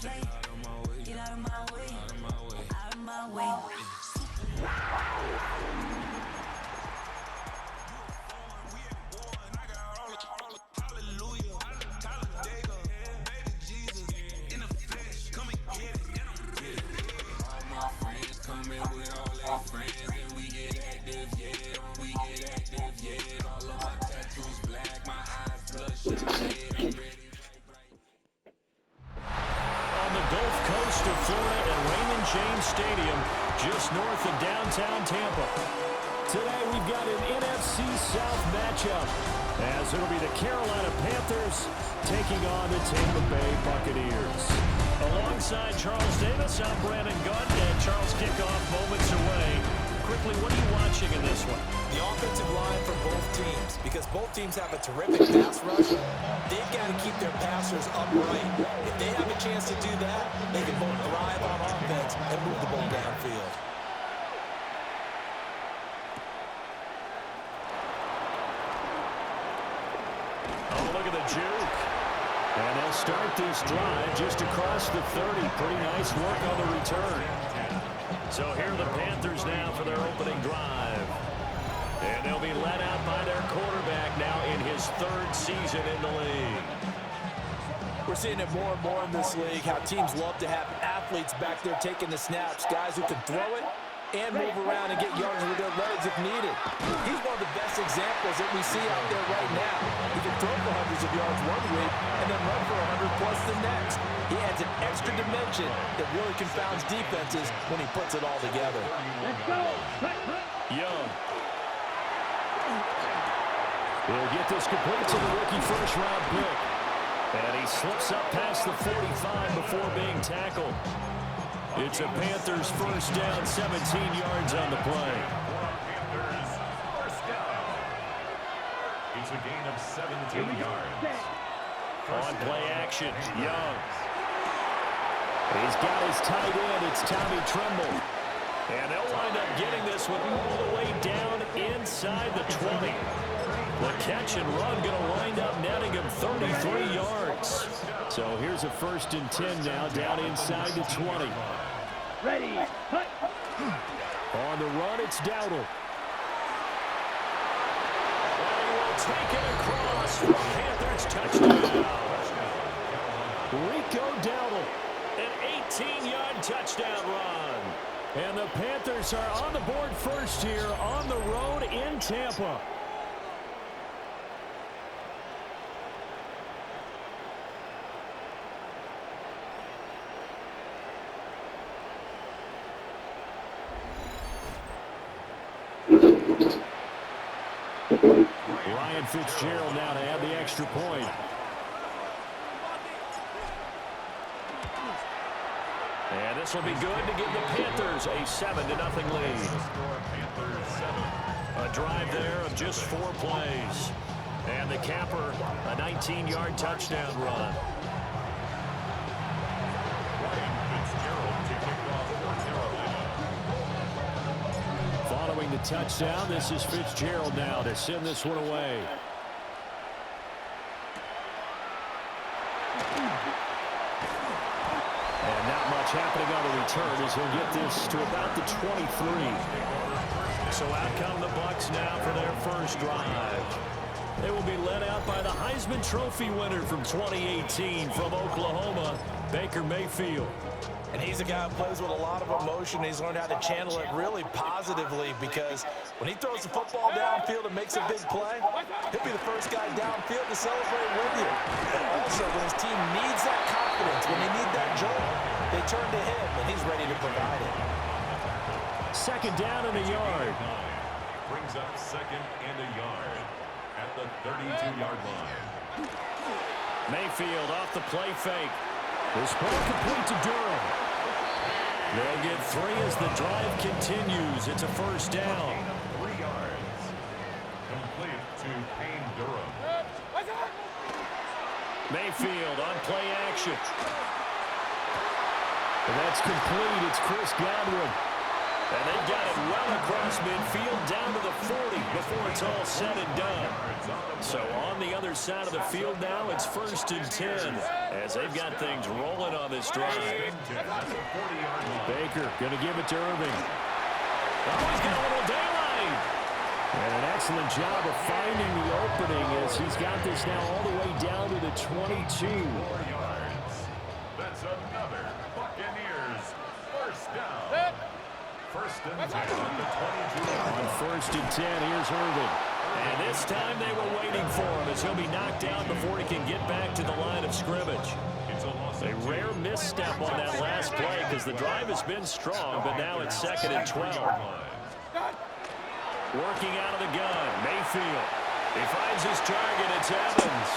play. Get out of my way. Out of my way. Stadium just north of downtown Tampa. Today we've got an NFC South matchup as it'll be the Carolina Panthers taking on the Tampa Bay Buccaneers. Alongside Charles Davis, I'm Brandon Gunn, and Charles kickoff moments away. Quickly, what are you watching in this one? The offensive line for both teams, because both teams have a terrific pass rush. They've got to keep their passers upright. If they have a chance to do that, they can both thrive on offense and move the ball downfield. Oh, look at the juke. And they'll start this drive just across the 30. Pretty nice work on the return. So here are the Panthers now for their opening drive. And they'll be led out by their quarterback now in his third season in the league. We're seeing it more and more in this league, how teams love to have athletes back there taking the snaps, guys who can throw it and move around and get yards with their legs if needed. He's one of the best examples that we see out there right now. He can throw for hundreds of yards one week and then run for 100 plus the next. He adds an extra dimension that really confounds defenses when he puts it all together. Let's go. Young. He'll get this complete to the rookie first-round pick. And he slips up past the 45 before being tackled. It's a Panthers first down, 17 yards on the play. Panthers first down. It's a gain of 17 yards. On play action, Young. He's got his tight end. It's Tommy Tremble. And they'll wind up getting this one all the way down inside the 20. The catch and run going to wind up netting him 33 yards. So here's a 1st and 10 now down inside the 20. Ready. Cut. On the run, it's Dowdle. And he will take it across for Panthers touchdown. Rico Dowdle, an 18-yard touchdown run. And the Panthers are on the board first here on the road in Tampa. Ryan Fitzgerald now to add the extra point. And this will be good to give the Panthers a 7-0 lead. A drive there of just 4 plays. And the capper, a 19-yard touchdown run. Following the touchdown, this is Fitzgerald now to send this one away. And not much happening on the return as he'll get this to about the 23. So out come the Bucs now for their first drive. They will be led out by the Heisman Trophy winner from 2018 from Oklahoma, Baker Mayfield. And he's a guy who plays with a lot of emotion. He's learned how to channel it really positively, because when he throws the football downfield and makes a big play, he'll be the first guy downfield to celebrate with you. And also, when his team needs that confidence, when they need that jolt, they turn to him, and he's ready to provide it. 2nd down and a yard. Brings up 2nd and a yard at the 32-yard line. Mayfield off the play fake. This ball complete to Durham. They'll get 3 as the drive continues. It's a first down. 3 yards. Complete to Payne Durham. Mayfield on play action. And that's complete. It's Chris Godwin. And they've got it well across midfield down to the 40 before it's all said and done. So on the other side of the field now, it's 1st and 10 as they've got things rolling on this drive. Baker going to give it to Irving. Oh, he's got a little daylight. And an excellent job of finding the opening as he's got this now all the way down to the 22. 4 yards. That's another Buccaneers first down. 1st and 10 on the 22. On 1st and 10, here's Irving. And this time they were waiting for him as he'll be knocked down before he can get back to the line of scrimmage. A rare misstep on that last play because the drive has been strong, but now it's 2nd and 12. Working out of the gun, Mayfield. He finds his target, it's Evans.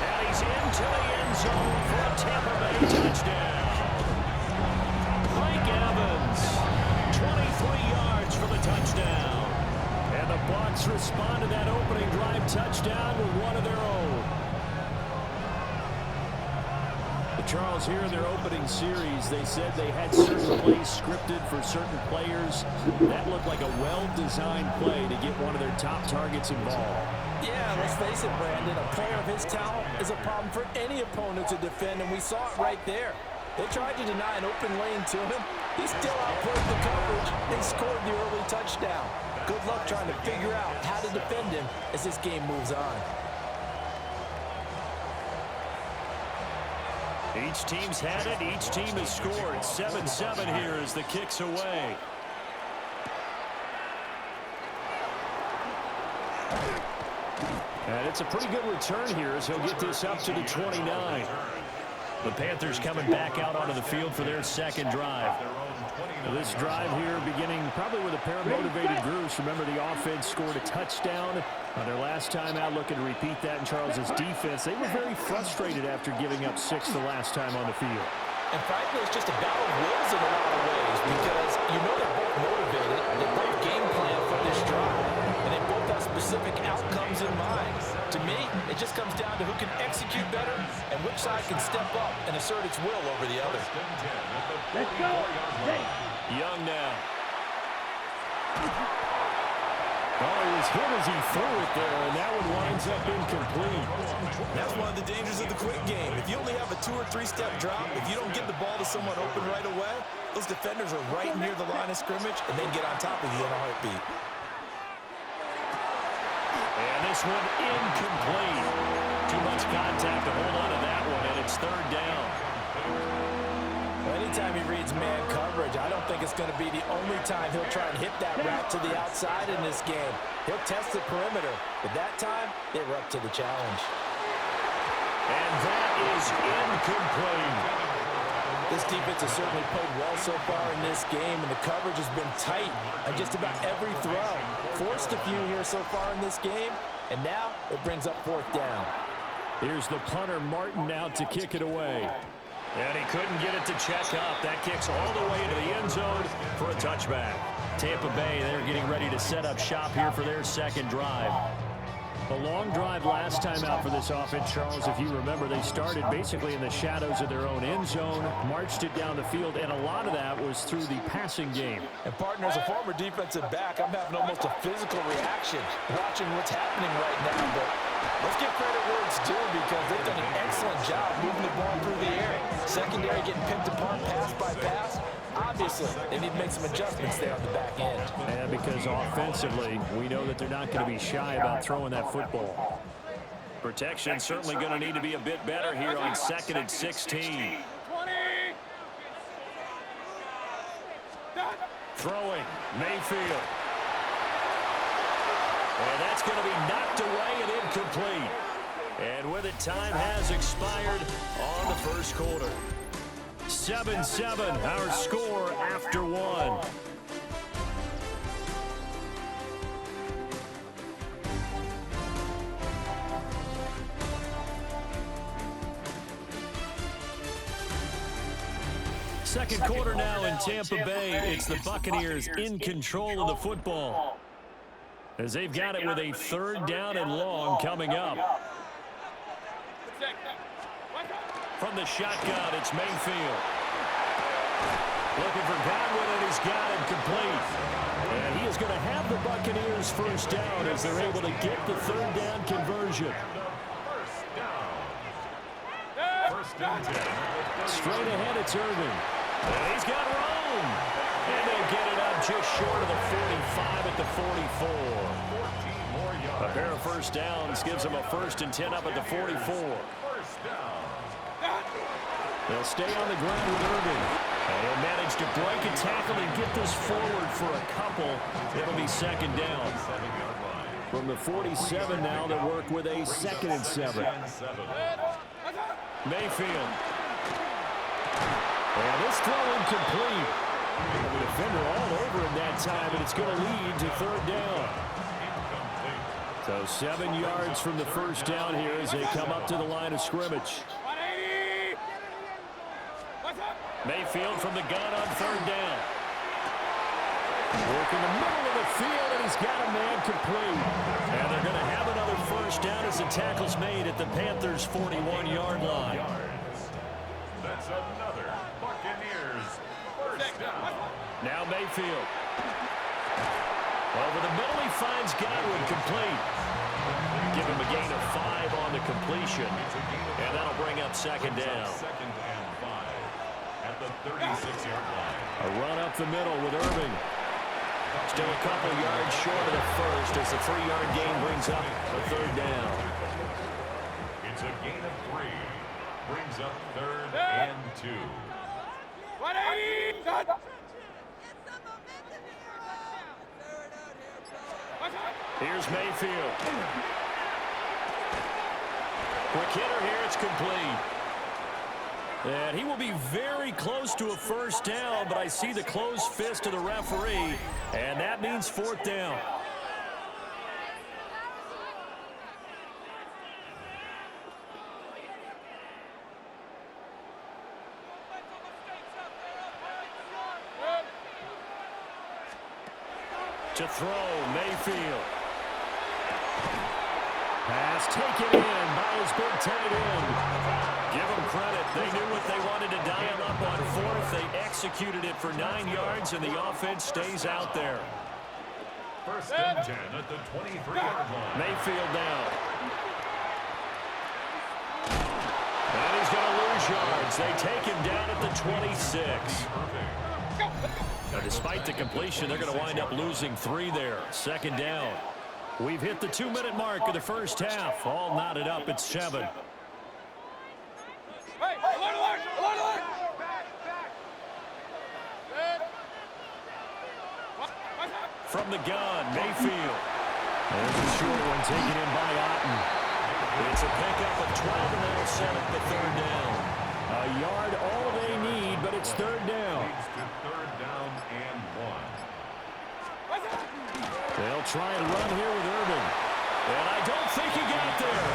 And he's into the end zone for a Tampa Bay touchdown. Mike Evans, 23 yards for the touchdown. And the Bucs respond to that opening drive touchdown with one of their own. Charles, here in their opening series, they said they had certain plays scripted for certain players. That looked like a well-designed play to get one of their top targets involved. Yeah, let's face it, Brandon. A player of his talent is a problem for any opponent to defend, and we saw it right there. They tried to deny an open lane to him. He still outplayed the coverage and scored the early touchdown. Good luck trying to figure out how to defend him as this game moves on. Each team's had it. Each team has scored. 7-7 here as the kick's away. And it's a pretty good return here as he'll get this up to the 29. The Panthers coming back out onto the field for their 2nd drive. This drive here beginning probably with a pair of motivated groups. Remember, the offense scored a touchdown on their last time out, looking to repeat that in Charles's defense. They were very frustrated after giving up 6 the last time on the field. And frankly, it's just a battle of wills in a lot of ways because you know they're both motivated. They both game plan for this drive. And they both have specific outcomes in mind. To me, it just comes down to who can execute better and which side can step up and assert its will over the other. Let's go. Young now. Oh, he was hit as he threw it there, and that one winds up incomplete. That's one of the dangers of the quick game. If you only have a 2- or 3-step drop, if you don't get the ball to someone open right away, those defenders are right near the line of scrimmage, and they get on top of you in a heartbeat. And this one incomplete. Too much contact to hold on to that one, and it's 3rd down. Anytime he reads man coverage, I don't think it's going to be the only time he'll try and hit that route to the outside in this game. He'll test the perimeter, but that time, they were up to the challenge. And that is incomplete. This defense has certainly played well so far in this game, and the coverage has been tight on just about every throw. Forced a few here so far in this game, and now it brings up 4th down. Here's the punter, Martin, out to kick it away. And he couldn't get it to check up. That kicks all the way into the end zone for a touchback. Tampa Bay, they're getting ready to set up shop here for their 2nd drive. A long drive last time out for this offense, Charles. If you remember, they started basically in the shadows of their own end zone, marched it down the field, and a lot of that was through the passing game. And, partner, as a former defensive back, I'm having almost a physical reaction watching what's happening right now. But let's give credit where it's due because they've done an excellent job moving the ball through the air. Secondary getting picked apart pass by pass. Obviously, they need to make some adjustments there on the back end. And because offensively, we know that they're not going to be shy about throwing that football. Protection certainly going to need to be a bit better here on 2nd and 16. Throwing, Mayfield. And that's going to be knocked away and incomplete. And with it, time has expired on the 1st quarter. 7-7, our score after 1. Second quarter now in Tampa Bay. It's the Buccaneers in control of the football, as they've got it with a 3rd down and long coming up. From the shotgun, it's Mayfield. Looking for Godwin, and he's got him complete. And he is going to have the Buccaneers first down as they're able to get the third down conversion. First and 10. Straight ahead, it's Irving. And he's got room. And they'll get it up just short of the 45 at the 44. 14 more yards. A pair of first downs gives them a first and 10 up at the 44. First down. They'll stay on the ground with Irving. And he'll manage to break a tackle and get this forward for a couple. It'll be second down. 7-yard line. From the 47 now, they work with a second and 7. Mayfield. And this throw incomplete. The defender all over him that time, and it's going to lead to third down. So 7 yards from the first down here as they come up to the line of scrimmage. Mayfield from the gun on third down. Work in the middle of the field, and he's got a man complete. And they're going to have another first down as the tackle's made at the Panthers' 41-yard line. That's another Buccaneers first down. Now Mayfield. Over the middle, he finds Godwin complete. Give him a gain of 5 on the completion. And that'll bring up second down. Second and 5 at the 36-yard line. A run up the middle with Irving. Still a couple yards short of the first as the 3-yard gain brings up a third down. It's a gain of 3. Brings up third and 2. Here's Mayfield. Quick hitter here, it's complete. And he will be very close to a first down, but I see the closed fist of the referee, and that means fourth down. To throw, Mayfield. Pass taken in by his big tight end. Give them credit. They knew what they wanted to dial up on fourth. They executed it for 9 yards, and the offense stays out there. First and 10 at the 23-yard line. Mayfield down. And he's going to lose yards. They take him down at the 26. Now, despite the completion, they're going to wind up losing 3 there. Second down. We've hit the 2-minute mark of the first half. All knotted up at 7. From the gun, Mayfield. There's a short one taken in by Otten. It's a pickup of 12, and that'll set up the third down. A yard all they need, but it's third down. Leads to third down and 1. They'll try and run here with Irving. And I don't think he got there.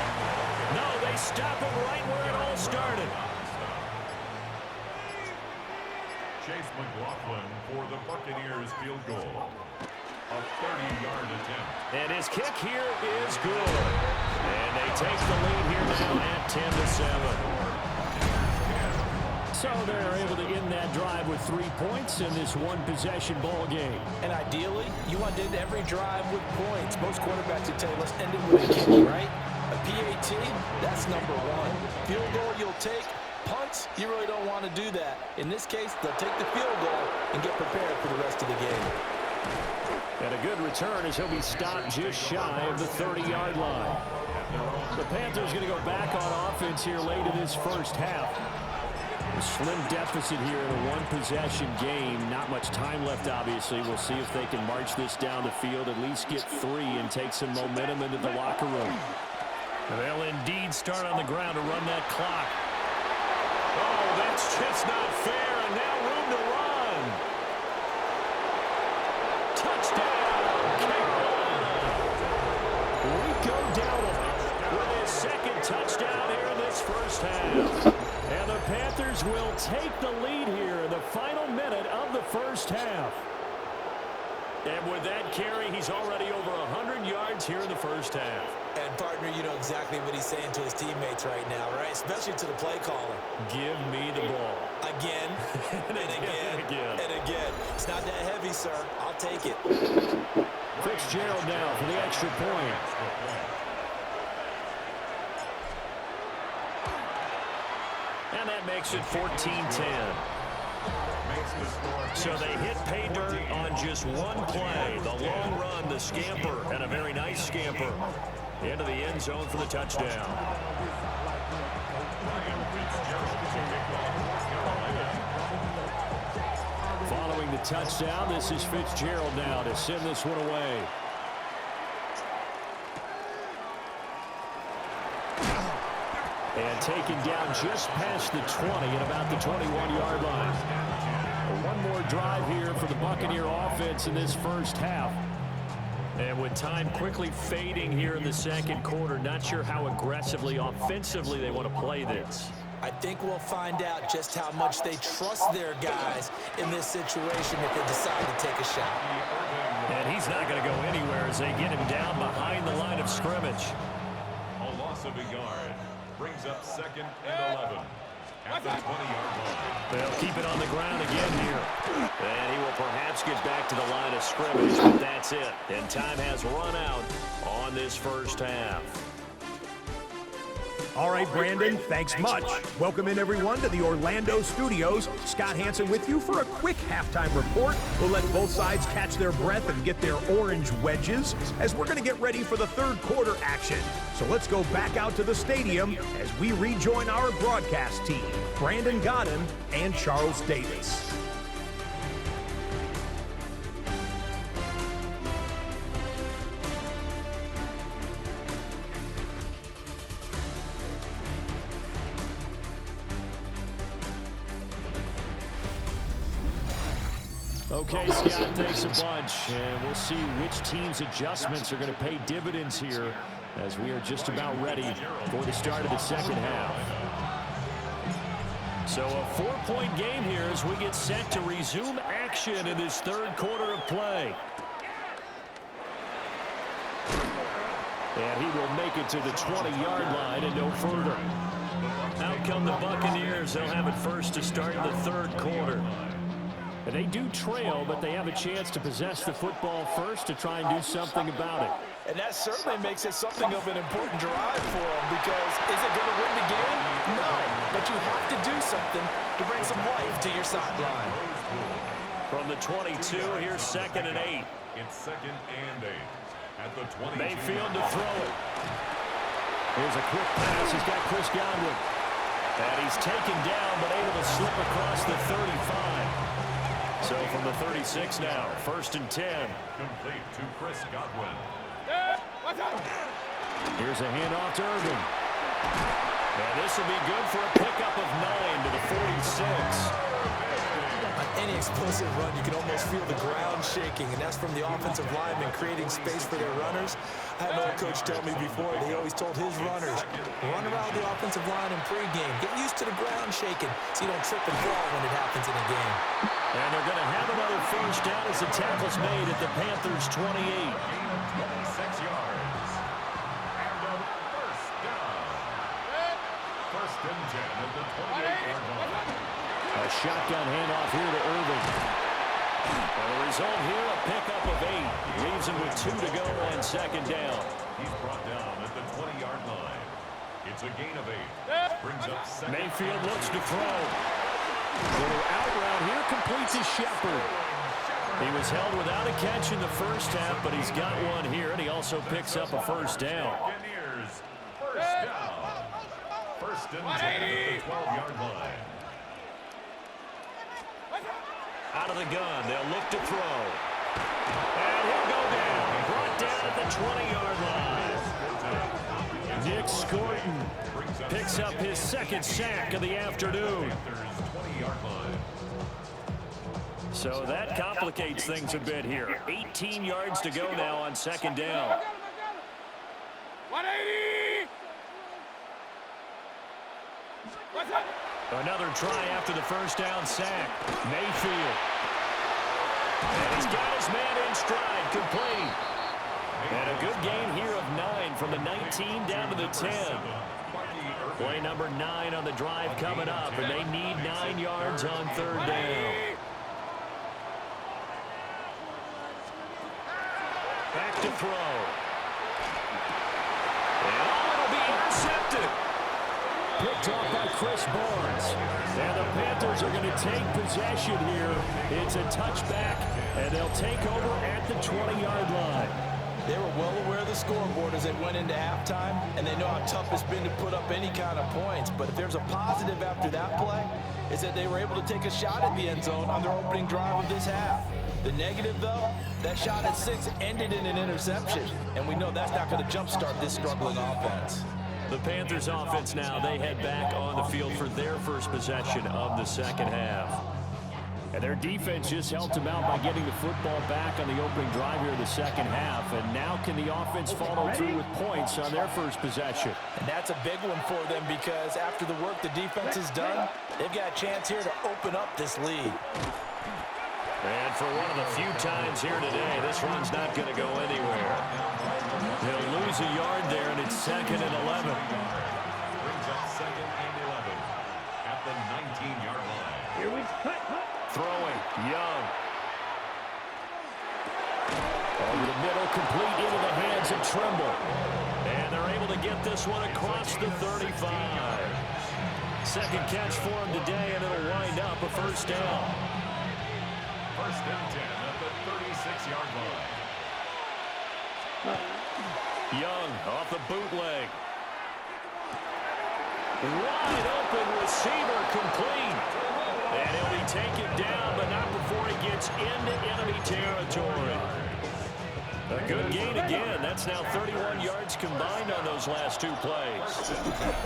No, they stop him right where it all started. Chase McLaughlin for the Buccaneers field goal. A 30-yard attempt. And his kick here is good. And they take the lead here now at 10-7. So they're able to end that drive with 3 points in this one-possession ball game. And ideally, you want to end every drive with points. Most quarterbacks would tell you, let's end it with a kick, right? A PAT, that's number 1. Field goal you'll take. Punts, you really don't want to do that. In this case, they'll take the field goal and get prepared for the rest of the game. And a good return as he'll be stopped just shy of the 30-yard line. The Panthers going to go back on offense here late in this first half. A slim deficit here in a one-possession game. Not much time left, obviously. We'll see if they can march this down the field, at least get 3 and take some momentum into the locker room. They'll indeed start on the ground to run that clock. Oh, that's just not fair, and now room to run. Touchdown, Carolina. Rico Dowdle with his second touchdown here in this first half. And the Panthers will take the lead here in the final minute of the first half. And with that carry, he's already over 100 yards here in the first half. And, partner, you know exactly what he's saying to his teamates right now, right? Especially to the play caller. Give me the ball. Again. And again. And again. It's not that heavy, sir. I'll take it. Fitzgerald now for the extra point. And that makes it 14-10. So they hit pay dirt on just one play. The long run, the scamper, and a very nice scamper into the end zone for the touchdown. Following the touchdown, this is Fitzgerald now to send this one away. And taken down just past the 20 at about the 21-yard line. One more drive here for the Buccaneer offense in this first half. And with time quickly fading here in the second quarter, not sure how aggressively, offensively they want to play this. I think we'll find out just how much they trust their guys in this situation if they decide to take a shot. And he's not going to go anywhere as they get him down behind the line of scrimmage. A loss of a yard brings up 2nd and 11 at the 20-yard line. They'll keep it on the ground again here. And he will perhaps get back to the line of scrimmage, but that's it. And time has run out on this first half. All right, Brandon, thanks much. Welcome in, everyone, to the Orlando studios. Scott Hansen with you for a quick halftime report. We'll let both sides catch their breath and get their orange wedges as we're going to get ready for the third quarter action. So let's go back out to the stadium as we rejoin our broadcast team, Brandon Godden and Charles Davis. Okay, Scott, thanks a bunch. And we'll see which team's adjustments are going to pay dividends here as we are just about ready for the start of the second half. So a 4-point game here as we get set to resume action in this third quarter of play. And he will make it to the 20-yard line and no further. Out come the Buccaneers. They'll have it first to start the third quarter. And they do trail, but they have a chance to possess the football first to try and do something about it. And that certainly makes it something of an important drive for them because is it going to win the game? No, but you have to do something to bring some life to your sideline. From the 22, here's 2nd and 8. It's 2nd and 8 at the 20. Mayfield to throw it. Here's a quick pass. He's got Chris Godwin. And he's taken down, but able to slip across the 35. So from the 36 now, 1st and 10. Complete to Chris Godwin. Here's a handoff to Irving. And this will be good for a pickup of 9 to the 46. On any explosive run, you can almost feel the ground shaking, and that's from the offensive linemen creating space for their runners. I had an old coach tell me before, he always told his runners, run around the offensive line in pregame. Get used to the ground shaking so you don't trip and fall when it happens in a game. And they're going to have another first down as the tackle's made at the Panthers' 28. 26 yards. And a first down. 1st and 10 at the 28-yard line. A shotgun handoff here to Irving. And the result here, a pickup of 8. Leaves him with 2 to go on 2nd down. He's brought down at the 20-yard line. It's a gain of 8. Brings up 2nd. Mayfield looks to throw. Little out route here, complete to Shepard. He was held without a catch in the first half, but he's got one here, and he also picks up a first down. Buccaneers, first down. 1st and 10 at the 12-yard line. Out of the gun, they'll look to throw. And he'll go down. Brought down at the 20-yard line. Nick Scorton picks up his 2nd sack of the afternoon. So that complicates things a bit here. 18 yards to go now on 2nd down. 180! Another try after the first down sack. Mayfield. And he's got his man in stride, complete. And a good gain here of 9 from the 19 down to the 10. Play number 9 on the drive coming up, and they need 9 yards on 3rd down. Back to throw. And it'll be intercepted. Picked off by Chris Barnes. And the Panthers are going to take possession here. It's a touchback, and they'll take over at the 20-yard line. They were well aware of the scoreboard as they went into halftime, and they know how tough it's been to put up any kind of points. But if there's a positive after that play, is that they were able to take a shot at the end zone on their opening drive of this half. The negative, though, that shot at 6 ended in an interception, and we know that's not going to jumpstart this struggling offense. The Panthers offense now, they head back on the field for their first possession of the second half. And their defense just helped them out by getting the football back on the opening drive here in the second half. And now can the offense follow through with points on their first possession? And that's a big one for them because after the work the defense has done, they've got a chance here to open up this lead. And for one of the few times here today, this run's not going to go anywhere. They'll lose a yard there, and it's 2nd and 11. Brings up 2nd and 11 at the 19-yard line. Here we cut. Throwing, Young. Over the middle, complete into the hands of Trimble. And they're able to get this one across the 35. Second catch for him today, and it'll wind up a first down. 1st and 10 at the 36-yard line. Young off the bootleg. Wide open receiver complete. And he'll be taken down, but not before he gets into enemy territory. A good gain again. That's now 31 yards combined on those last 2 plays.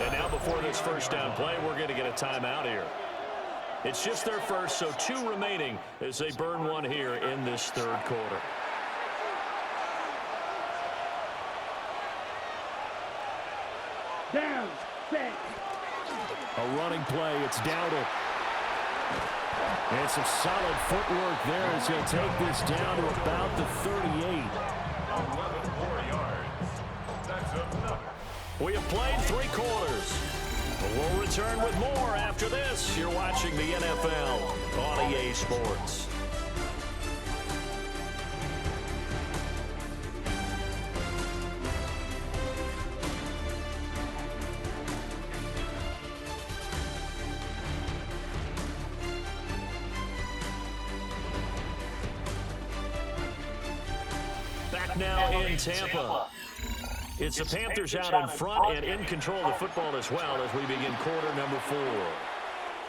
And now before this first down play, we're going to get a timeout here. It's just their first, so 2 remaining as they burn one here in this 3rd quarter. Down, set. A running play. It's Dowdle. And some solid footwork there as he'll take this down to about the 38. 11 more yards. That's another. We have played 3 quarters. We'll return with more after this. You're watching the NFL on EA Sports. Now in Tampa. It's the Panthers out in front and in control of the football as well as we begin quarter number 4.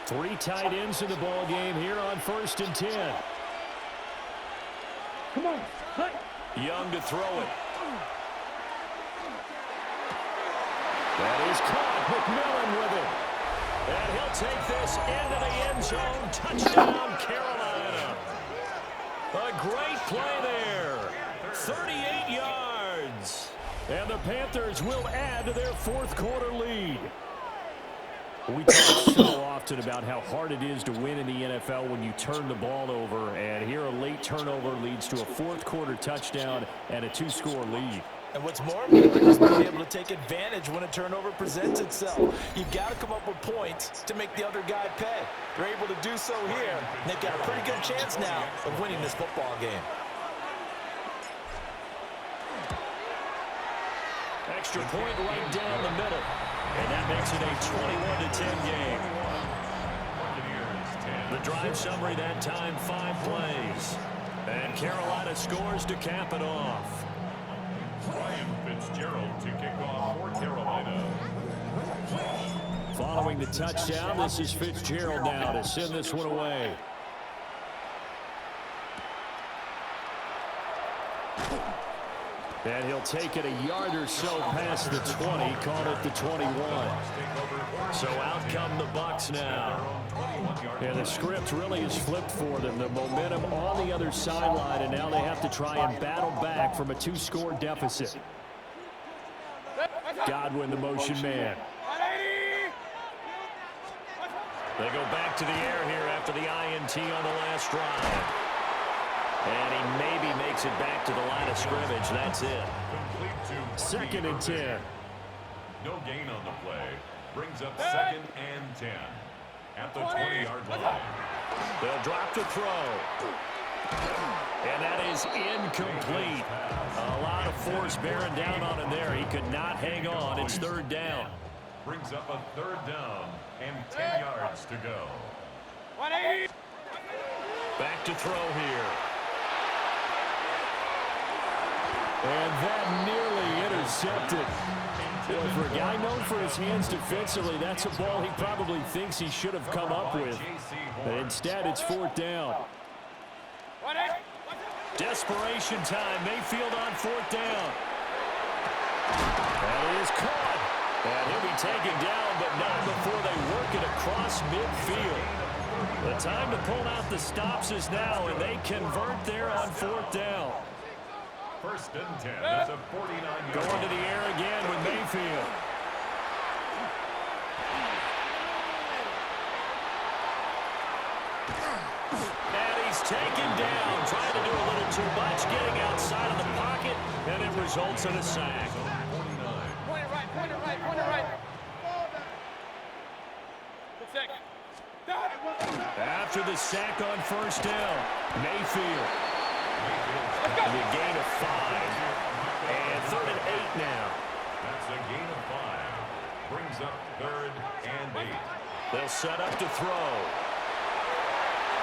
3 tight ends in the ball game here on 1st and 10. Come on, cut. Young to throw it. That is caught. McMillan with it. And he'll take this into the end zone. Touchdown, Carolina. A great play there. 38 yards. And the Panthers will add to their 4th quarter lead. We talk so often about how hard it is to win in the NFL when you turn the ball over. And here a late turnover leads to a 4th quarter touchdown and a 2-score lead. And what's more important is being able to take advantage when a turnover presents itself. You've got to come up with points to make the other guy pay. They're able to do so here, and they've got a pretty good chance now of winning this football game. Extra point right down the middle. And that makes it a 21-10 game. The drive summary that time, 5 plays. And Carolina scores to cap it off. Ryan Fitzgerald to kick off for Carolina. Following the touchdown, this is Fitzgerald now to send this one away. And he'll take it a yard or so past the 20, caught at the 21. So out come the Bucs now. And the script really is flipped for them. The momentum on the other sideline, and now they have to try and battle back from a 2-score deficit. Godwin, the motion man. They go back to the air here after the INT on the last drive. And he maybe makes it back to the line of scrimmage. That's it. 2nd and 10. No gain on the play. Brings up 2nd and 10 at the 20-yard line. They'll drop to throw. And that is incomplete. A lot of force bearing down on him there. He could not hang on. It's 3rd down. Brings up a 3rd down and 10 yards to go. Back to throw here. And that nearly intercepted. Boy, for a guy known for his hands defensively, that's a ball he probably thinks he should have come up with. But instead, it's 4th down. Desperation time. Mayfield on 4th down. That is caught. And he'll be taken down, but not before they work it across midfield. The time to pull out the stops is now, and they convert there on 4th down. 1st and 10. That's a 49-yard. Going to the air again with Mayfield. And he's taken down, trying to do a little too much, getting outside of the pocket, and it results in a sack. Point it right. After the sack on 1st down, Mayfield. And a gain of 5. And 3rd and 8 now. That's a gain of 5. Brings up 3rd and 8. They'll set up to throw.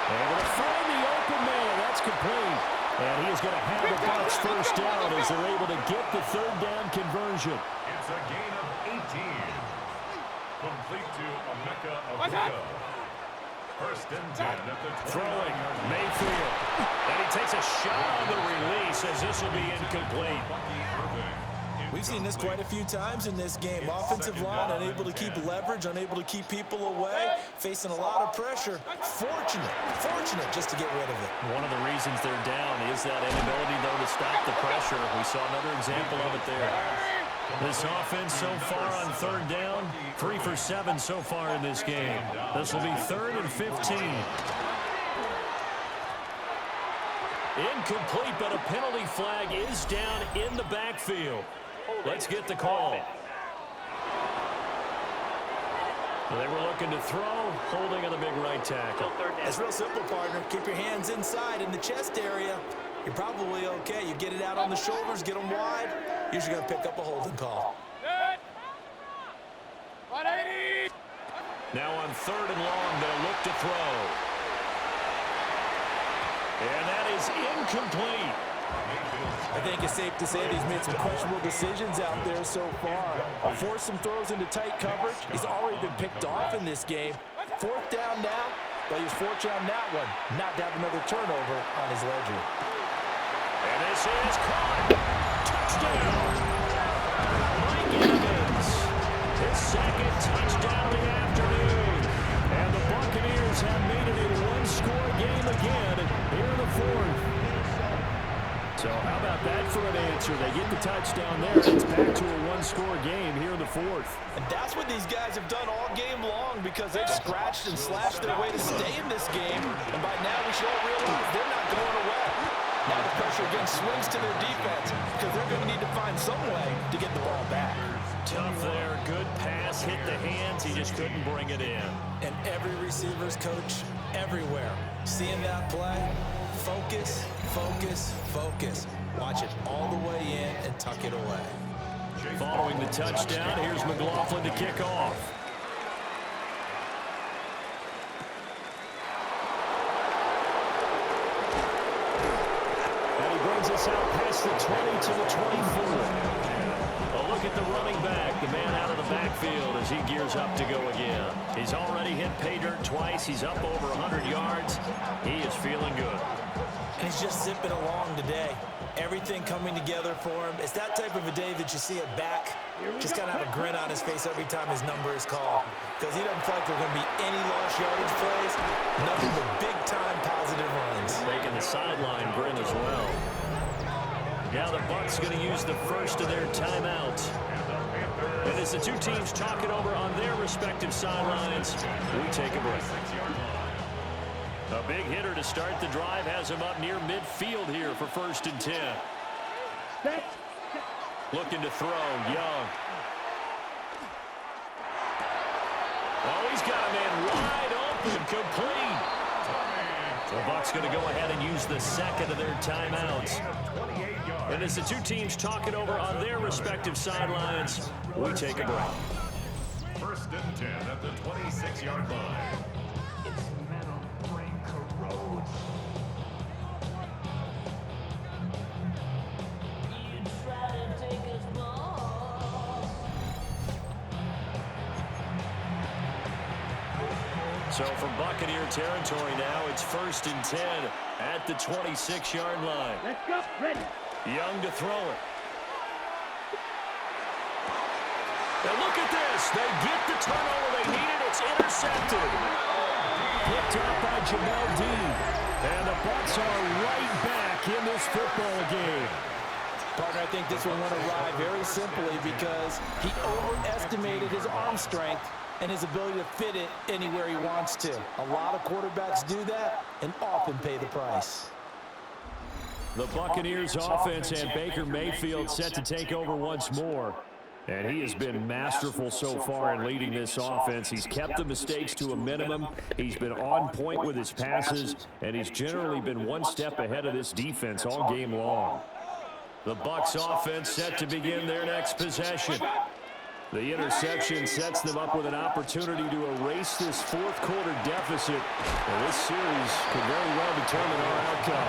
And they'll find the open man. That's complete. And he is going to have the Bucs 1st down as they're able to get the 3rd down conversion. It's a gain of 18. Complete to Emeka Abuka. 1st and 10 at the 20. Throwing Mayfield. And he takes a shot on the release as this will be incomplete. We've seen this quite a few times in this game. Offensive line unable to keep leverage, unable to keep people away, facing a lot of pressure. Fortunate just to get rid of it. One of the reasons they're down is that inability, though, to stop the pressure. We saw another example of it there. This offense so far on 3rd down, 3 for 7 so far in this game. This will be 3rd and 15. Incomplete, but a penalty flag is down in the backfield. Let's get the call. They were looking to throw, holding on the big right tackle. It's real simple, partner. Keep your hands inside in the chest area. You're probably okay. You get it out on the shoulders, get them wide. Usually going to pick up a holding call. Now on 3rd and long, they'll look to throw. And that is incomplete. I think it's safe to say that he's made some questionable decisions out there so far. Forced some throws into tight coverage. He's already been picked off in this game. 4th down now, but he was fortunate on that one not to have another turnover on his ledger. And this is caught. Touchdown. Mike Evans. His 2nd touchdown of the afternoon. And the Buccaneers have made it a one-score game again here in the 4th. So how about that for an answer? They get the touchdown there. It's back to a one-score game here in the 4th. And that's what these guys have done all game long because they've scratched and slashed their way to stay in this game. And by now we should all realize they're not going away. Now the pressure again swings to their defense because they're going to need to find some way to get the ball back. Tough there. Good pass. Hit the hands. He just couldn't bring it in. And every receiver's coach everywhere. Seeing that play, focus, focus, focus. Watch it all the way in and tuck it away. Following the touchdown, here's McLaughlin to kick off. And he brings us out past the 20 to the 24. A look at the running back, the man out of the backfield as he gears up to go again. He's already hit pay dirt twice. He's up over 100 yards. He is feeling good. And he's just zipping along today. Everything coming together for him. It's that type of a day that you see it back. Just kind of have a grin on his face every time his number is called. Because he doesn't feel like there are going to be any lost yardage plays. Nothing but big-time positive runs. Making the sideline grin as well. Now the Bucs going to use the first of their timeouts. And as the two teams talk it over on their respective sidelines, we take a break. A big hitter to start the drive has him up near midfield here for 1st and 10. Looking to throw, Young. Oh, he's got a man wide open, complete. The Bucs going to go ahead and use the second of their timeouts. And as the two teams talk it over on their respective sidelines, we take a break. First and 10 at the 26-yard line. So from Buccaneer territory now, it's first and 10 at the 26-yard line. Let's go. Ready. Young to throw it. And look at this. They get the turnover they needed. It's intercepted. Picked up by Jamel Dean. And the Bucs are right back in this football game. Partner, I think this one went awry very simply because he overestimated his arm strength and his ability to fit it anywhere he wants to. A lot of quarterbacks do that and often pay the price. The Buccaneers offense and Baker Mayfield set to take over once more. And he has been masterful so far in leading this offense. He's kept the mistakes to a minimum. He's been on point with his passes, and he's generally been one step ahead of this defense all game long. The Bucs offense set to begin their next possession. The interception sets them up with an opportunity to erase this fourth quarter deficit. And this series could very well determine our outcome.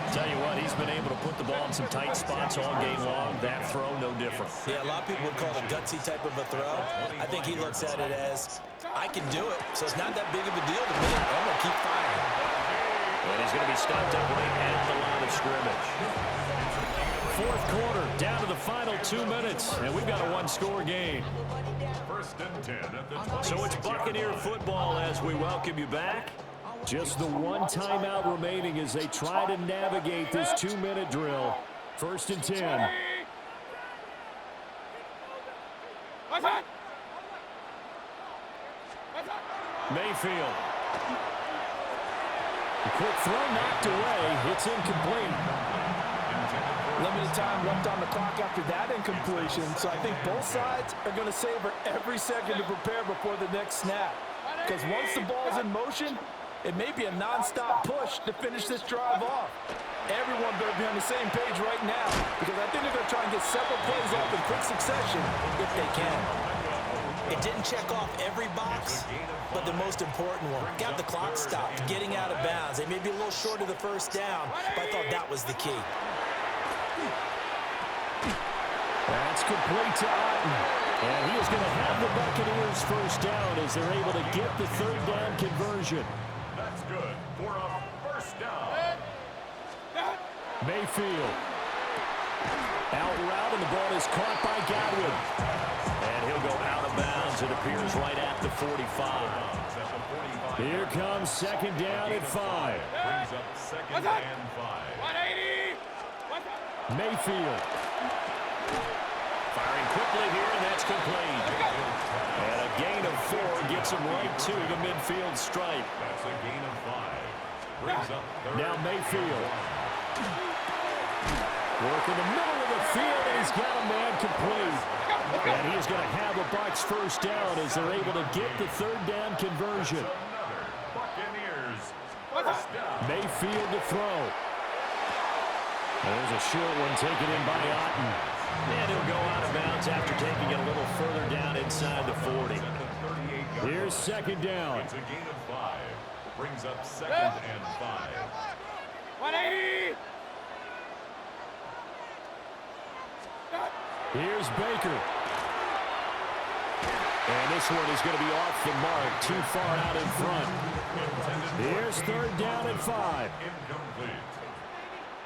Tell you what, he's been able to put the ball in some tight spots all game long. That throw, no different. Yeah, a lot of people would call it a gutsy type of a throw. I think he looks at it as, I can do it, so it's not that big of a deal to me. I'm going to keep firing. And he's going to be stopped up right at the line of scrimmage. Fourth quarter, down to the final 2 minutes, and we've got a one-score game. First and 10 at the 26-yard So it's Buccaneer football as we welcome you back. Just the one timeout remaining as they try to navigate this 2-minute drill. First and 10. Mayfield. The quick throw knocked away. It's incomplete. Limited time left on the clock after that incompletion, so I think both sides are going to savor every second to prepare before the next snap. Because once the ball's in motion, it may be a non-stop push to finish this drive off. Everyone better be on the same page right now, because I think they're going to try and get several plays off in quick succession if they can. It didn't check off every box, but the most important one. Got the clock stopped, getting out of bounds. They may be a little short of the first down, but I thought that was the key. That's complete to Otten. And he is going to have the Buccaneers first down as they're able to get the third down conversion. That's good for a first down. Mayfield. Out route, and the ball is caught by Godwin. And he'll go out of bounds. It appears right at the 45. Here comes second down at 5. Brings up second and 5. Mayfield. Firing quickly here, and that's complete. And a gain of 4 gets him right to the midfield stripe. That's a gain of 5. Brings up third. Now Mayfield. Work in the middle of the field, and he's got a man complete. And he's going to have a Bucs first down as they're able to get the third down conversion. Another Buccaneers first down. Mayfield to throw. There's a short one taken in by Otten. And he'll go out of bounds after taking it a little further down inside the 40. Here's second down. It's a gain of 5. Brings up second and 5. 180. Here's Baker. And this one is going to be off the mark, too far out in front. Here's third down and 5. Incomplete.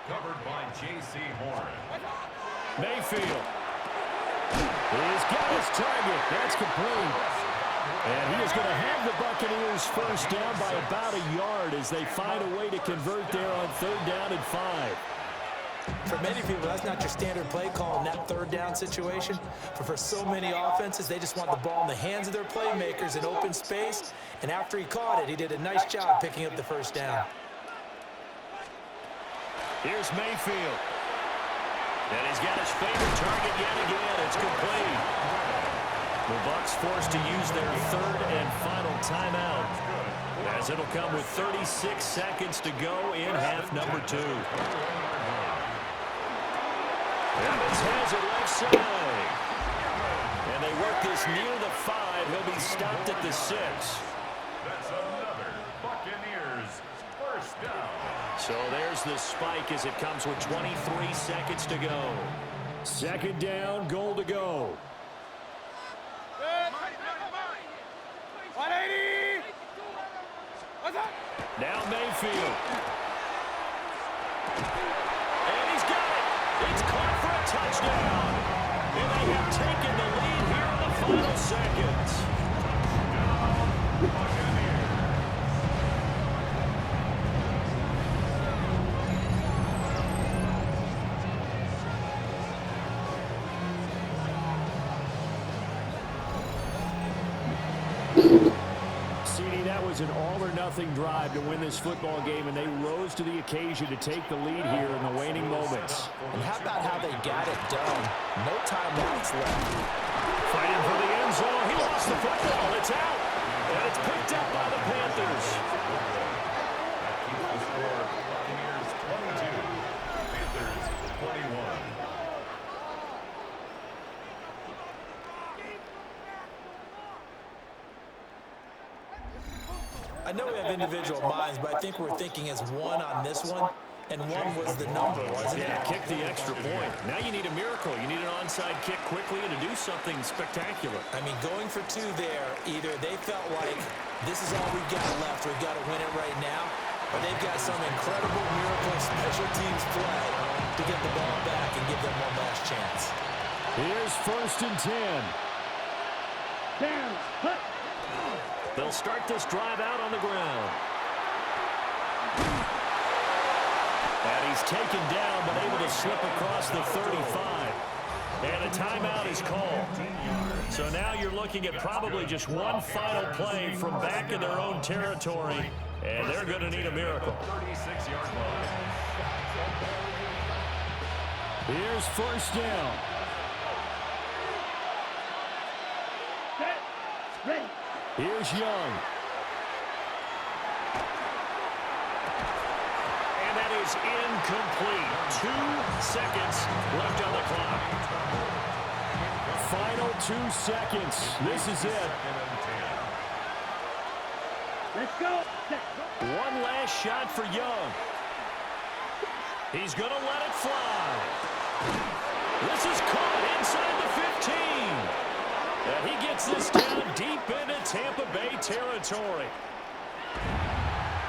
Covered by J.C. Horn. Mayfield. He's got his target. That's complete. And he is going to have the Buccaneers first down by about a yard as they find a way to convert there on third down and 5. For many people, that's not your standard play call in that third down situation. But for so many offenses, they just want the ball in the hands of their playmakers in open space. And after he caught it, he did a nice job picking up the first down. Here's Mayfield. And he's got his favorite target yet again. It's complete. The Bucs forced to use their third and final timeout, as it'll come with 36 seconds to go in half number 2. Evans has it left side. And they work this near the 5. He'll be stopped at the 6. That's another Buccaneers first down. So there's the spike as it comes with 23 seconds to go. Second down, goal to go. 180. What's up? Now Mayfield. And he's got it. It's caught for a touchdown. And they have taken the lead here in the final seconds. That was an all-or-nothing drive to win this football game, and they rose to the occasion to take the lead here in the waning moments. And how about how they got it done? No timeouts left. Fighting for the end zone. He lost the football. It's out. And it's picked up by the Panthers. The score, Buccaneers 22, Panthers 21. I know we have individual minds, but I think we're thinking as one on this one, and one was the number, wasn't it? Yeah, kick the extra point. Now you need a miracle. You need an onside kick quickly to do something spectacular. I mean, going for 2 there, either they felt like this is all we've got left, we've got to win it right now, or they've got some incredible miracle special teams play to get the ball back and give them one last chance. Here's 1st and 10. Down. Hut. They'll start this drive out on the ground. And he's taken down, but able to slip across the 35. And a timeout is called. So now you're looking at probably just one final play from back in their own territory, and they're going to need a miracle. 36-yard line. Here's 1st down. Set. Ready. Here's Young. And that is incomplete. 2 seconds left on the clock. Final 2 seconds. This is it. Let's go. Set. One last shot for Young. He's going to let it fly. This is caught inside the 15. And he gets this down deep into Tampa Bay territory.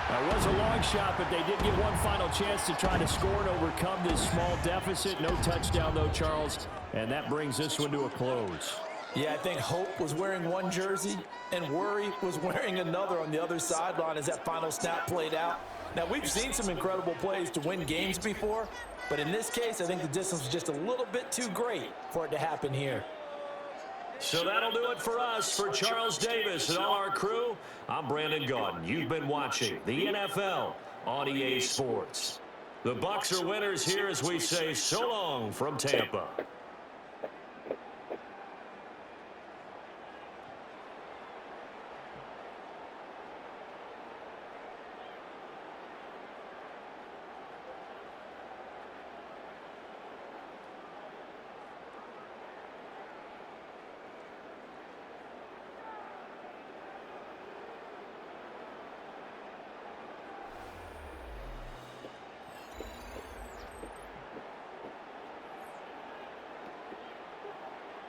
That was a long shot, but they did get one final chance to try to score and overcome this small deficit. No touchdown, though, Charles. And that brings this one to a close. Yeah, I think Hope was wearing one jersey and Worry was wearing another on the other sideline as that final snap played out. Now, we've seen some incredible plays to win games before, but in this case, I think the distance was just a little bit too great for it to happen here. So that'll do it for us. For Charles Davis and all our crew, I'm Brandon Gaudin. You've been watching the NFL on EA Sports. The Bucs are winners here as we say so long from Tampa.